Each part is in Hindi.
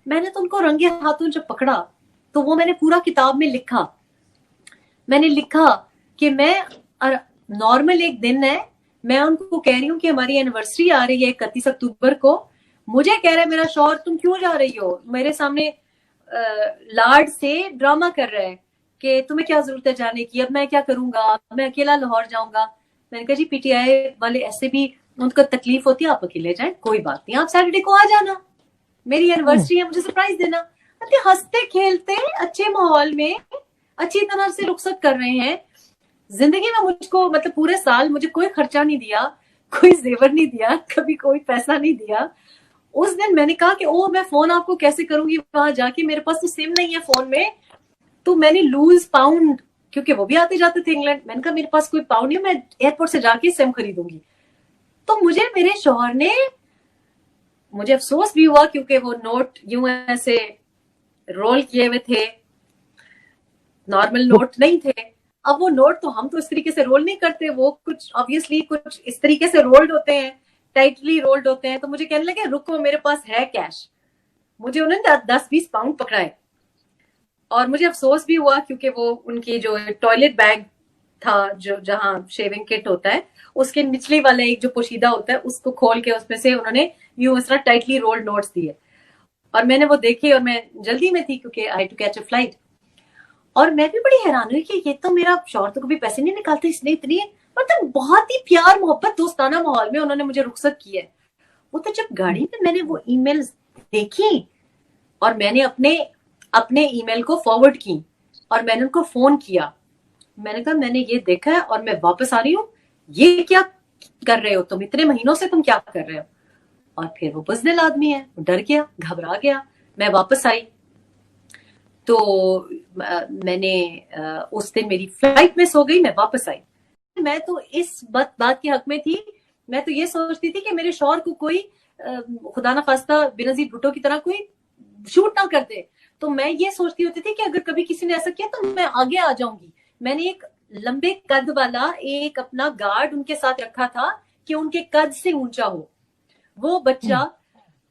मैंने तो उनको रंगे हाथों जब पकड़ा तो वो मैंने पूरा किताब में लिखा। मैंने लिखा कि मैं नॉर्मल एक दिन है, मैं उनको कह रही हूँ कि हमारी एनिवर्सरी आ रही है 31 अक्टूबर को। मुझे कह रहा है मेरा शौहर तुम क्यों जा रही हो, मेरे सामने लाड से ड्रामा कर रहा है कि तुम्हें क्या जरूरत है जाने की, अब मैं क्या करूंगा, मैं अकेला लाहौर जाऊंगा। मैंने कहा जी पीटीआई वाले ऐसे भी उनको तकलीफ होती है, आप अकेले जाए कोई बात नहीं, आप सैटरडे को आ जाना, मेरी एनिवर्सरी है, मुझे सरप्राइज देना। हंसते खेलते अच्छे माहौल में अच्छी तरह से रुखसत कर रहे हैं। जिंदगी में मुझको मतलब पूरे साल मुझे कोई खर्चा नहीं दिया, कोई जेवर नहीं दिया, कभी कोई पैसा नहीं दिया। उस दिन मैंने कहा कि ओ मैं फोन आपको कैसे करूंगी वहां जाके, मेरे पास तो सिम नहीं है फोन में। तो मैंने लूज पाउंड, क्योंकि वो भी आते जाते थे इंग्लैंड, मैंने कहा मेरे पास कोई पाउंड नहीं, मैं एयरपोर्ट से जाके सिम खरीदूंगी। तो मुझे मेरे शौहर ने, मुझे अफसोस भी हुआ क्योंकि वो नोट यूं ऐसे रोल किए हुए थे, नॉर्मल वो नोट नहीं थे। अब वो नोट तो हम तो इस तरीके से रोल नहीं करते, वो कुछ ऑब्वियसली कुछ इस तरीके से रोल्ड होते हैं, टाइटली रोल्ड होते हैं। तो मुझे कहने लगे रुको मेरे पास है कैश। मुझे उन्होंने 10-20 पाउंड पकड़ाए और मुझे अफसोस भी हुआ क्योंकि वो उनकी जो टॉयलेट बैग था, जो जहां शेविंग किट होता है, उसके निचले वाले एक जो पोशीदा होता है उसको खोल के उसमें से उन्होंने यूं इस तरह टाइटली रोल्ड नोट्स दिए। और मैंने वो देखे और मैं जल्दी में थी क्योंकि आई टू कैच अ फ्लाइट। और मैं भी बड़ी हैरान हुई कि ये तो मेरा शौहर तो कभी पैसे नहीं निकालते, इसने इतनी मतलब बहुत ही प्यार मोहब्बत दोस्ताना माहौल में उन्होंने मुझे रुखसत की है। वो तो जब गाड़ी में मैंने वो ईमेल देखी और मैंने अपने अपने ईमेल को फॉरवर्ड की और मैंने उनको फोन किया, मैंने कहा मैंने ये देखा है और मैं वापस आ रही हूँ, ये क्या कर रहे हो तुम, इतने महीनों से तुम क्या कर रहे हो। और फिर वो बुज़दिल आदमी है, डर गया घबरा गया। मैं वापस आई तो मैंने उस दिन मेरी फ्लाइट मिस हो गई, मैं वापस आई। मैं तो इस बात के हक में थी, मैं तो ये सोचती थी कि मेरे शौहर को कोई खुदा ना खास्ता बेनजीर भुट्टो की तरह कोई शूट ना कर दे। तो मैं ये सोचती होती थी कि अगर कभी किसी ने ऐसा किया तो मैं आगे आ जाऊंगी। मैंने एक लंबे कद वाला एक अपना गार्ड उनके साथ रखा था कि उनके कद से ऊंचा हो। वो बच्चा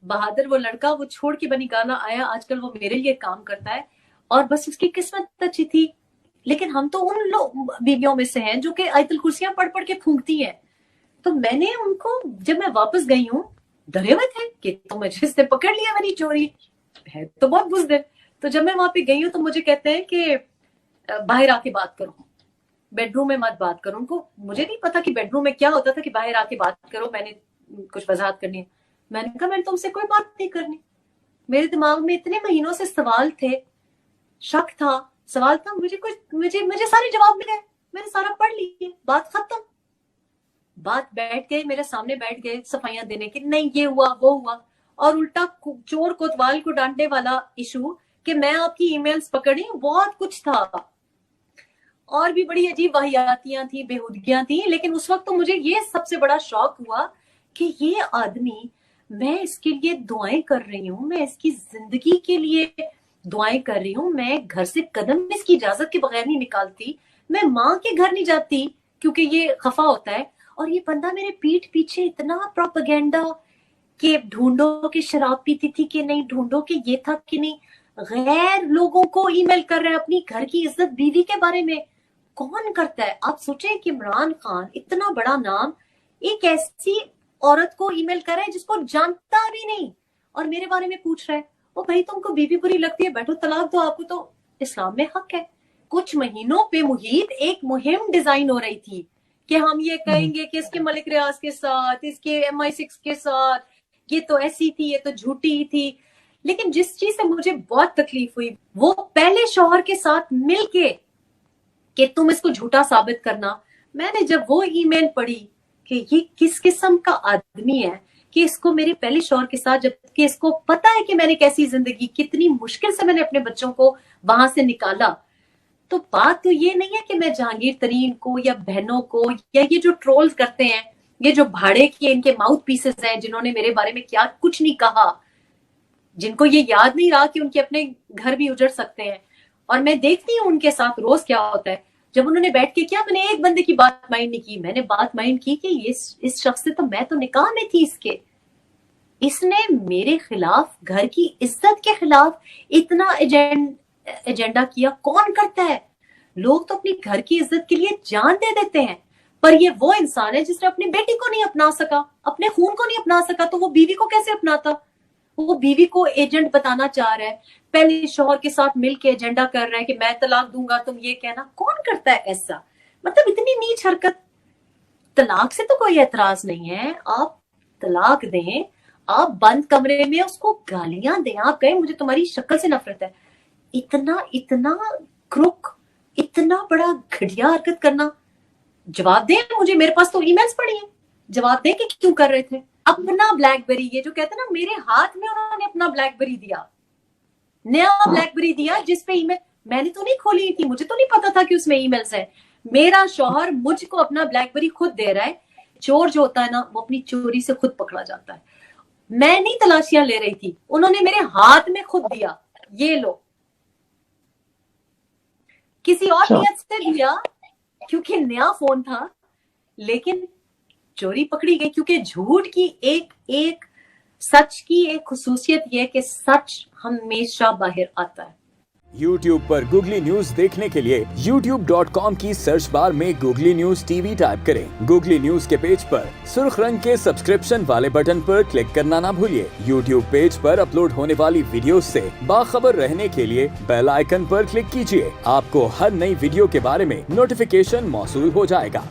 बहादुर, वो लड़का, वो छोड़ के बनी गाना आया, आजकल वो मेरे लिए काम करता है। और बस उसकी किस्मत अच्छी थी। लेकिन हम तो उन लोग बीवियों में से हैं जो कि आयतल कुर्सियां पढ़ पढ़ के फूंकती हैं। तो मैंने उनको, जब मैं वापस गई हूँ, डरे हुए थे कि तो मुझे इसने पकड़ लिया मेरी चोरी है, तो बहुत बुज़दिल। तो जब मैं वहां पे गई हूँ तो मुझे कहते हैं कि बाहर आके बात करो, बेडरूम में मत बात करो। उनको मुझे नहीं पता कि बेडरूम में क्या होता था कि बाहर आके बात करो, मैंने कुछ वजाहत करनी है। मैंने कहा मैंने तुमसे कोई बात नहीं करनी। मेरे दिमाग में इतने महीनों से सवाल थे, शक था, सवाल था, मुझे कुछ मुझे मुझे सारे जवाब मिले, मैंने सारा पढ़ लिए, बात खत्म। बात बैठ गए मेरे सामने, बैठ गए सफाइयां देने की, नहीं ये हुआ वो हुआ। और उल्टा चोर कोतवाल को डांटने वाला इशू कि मैं आपकी ईमेल्स पकड़ी, बहुत कुछ था। और भी बड़ी अजीब वाहियातियां थी, बेहूदगियां थी। लेकिन उस वक्त तो मुझे ये सबसे बड़ा शौक हुआ कि ये आदमी, मैं इसके लिए दुआएं कर रही हूँ, मैं इसकी जिंदगी के लिए दुआएं कर रही हूँ, मैं घर से कदम इसकी इजाजत के बगैर नहीं निकालती, मैं माँ के घर नहीं जाती क्योंकि ये खफा होता है। और ये बंदा मेरे पीठ पीछे इतना प्रोपेगेंडा कि ढूंढो कि शराब पीती थी कि नहीं, ढूंढो कि ये था कि नहीं, गैर लोगों को ईमेल कर रहा है अपनी घर की इज्जत बीवी के बारे में। कौन करता है? आप सोचे कि इमरान खान इतना बड़ा नाम एक ऐसी औरत को ईमेल कर रहा है जिसको जानता भी नहीं और मेरे बारे में पूछ रहा है। वो भाई तुमको बीवी बुरी लगती है, बैठो तलाक दो, आपको तो इस्लाम में हक है। कुछ महीनों पे मुहीत एक मुहिम डिजाइन हो रही थी कि हम ये कहेंगे कि इसके मलिक रियाज के साथ, इसके MI6 के साथ, ये तो ऐसी थी, ये तो झूठी थी। लेकिन जिस चीज से मुझे बहुत तकलीफ हुई वो पहले शौहर के साथ मिलके कि तुम इसको झूठा साबित करना। मैंने जब वो ईमेल पढ़ी कि ये किस किस्म का आदमी है कि इसको मेरे पहले शौहर के साथ, जबकि इसको पता है कि मैंने कैसी जिंदगी, कितनी मुश्किल से मैंने अपने बच्चों को वहां से निकाला। तो बात तो ये नहीं है कि मैं जहांगीर तरीन को या बहनों को या ये जो ट्रोल्स करते हैं, ये जो भाड़े के इनके माउथ पीसेस हैं जिन्होंने मेरे बारे में क्या कुछ नहीं कहा, जिनको ये याद नहीं रहा कि उनके अपने घर भी उजड़ सकते हैं। और मैं देखती हूँ उनके साथ रोज क्या होता है। जब उन्होंने बैठ के किया, मैंने एक बंदे की बात माइंड नहीं की, मैंने बात माइंड की कि इस शख्स से तो मैं तो निकाह में थी इसके, इसने मेरे खिलाफ, घर की इज्जत के खिलाफ इतना एजेंडा किया। कौन करता है? लोग तो अपनी घर की इज्जत के लिए जान दे देते हैं, पर ये वो इंसान है जिसने अपनी बेटी को नहीं अपना सका, अपने खून को नहीं अपना सका, तो वो बीवी को कैसे अपनाता? वो बीवी को एजेंट बताना चाह रहा है, पहले शौहर के साथ मिलके एजेंडा कर रहा है कि मैं तलाक दूंगा, तुम ये कहना। कौन करता है ऐसा? मतलब इतनी नीच हरकत। तलाक से तो कोई एतराज नहीं है, आप तलाक दें, आप बंद कमरे में उसको गालियां दें, आप कहें मुझे तुम्हारी शक्ल से नफरत है। इतना इतना क्रुक, इतना बड़ा घटिया हरकत करना। जवाब दें मुझे, मेरे पास तो ईमेल्स पड़ी हैं, जवाब दें कि क्यों कर रहे थे। अपना ब्लैकबेरी, ये जो कहते हैं ना, मेरे हाथ में उन्होंने अपना ब्लैकबेरी दिया, नया ब्लैकबेरी दिया जिसपे ईमेल, मैंने तो नहीं खोली थी, मुझे तो नहीं पता था कि उसमें ईमेल्स है। मेरा शौहर मुझको अपना ब्लैकबेरी खुद दे रहा है। चोर जो होता है ना, वो अपनी चोरी से खुद पकड़ा जाता है। मैं नहीं तलाशियां ले रही थी, उन्होंने मेरे हाथ में खुद दिया, ये लो। किसी और नियत से दिया क्योंकि नया फोन था, लेकिन चोरी पकड़ी गई। क्योंकि झूठ की एक सच की एक खुसूसियत यह कि सच हमेशा बाहर आता है। YouTube पर गूगली न्यूज देखने के लिए youtube.com की सर्च बार में गूगली न्यूज टीवी टाइप करें। गूगली न्यूज के पेज पर सुर्ख रंग के सब्सक्रिप्शन वाले बटन पर क्लिक करना ना भूलिए। YouTube पेज पर अपलोड होने वाली वीडियोस से बाखबर रहने के लिए बेल आइकन पर क्लिक कीजिए। आपको हर नई वीडियो के बारे में नोटिफिकेशन मौसूल हो जाएगा।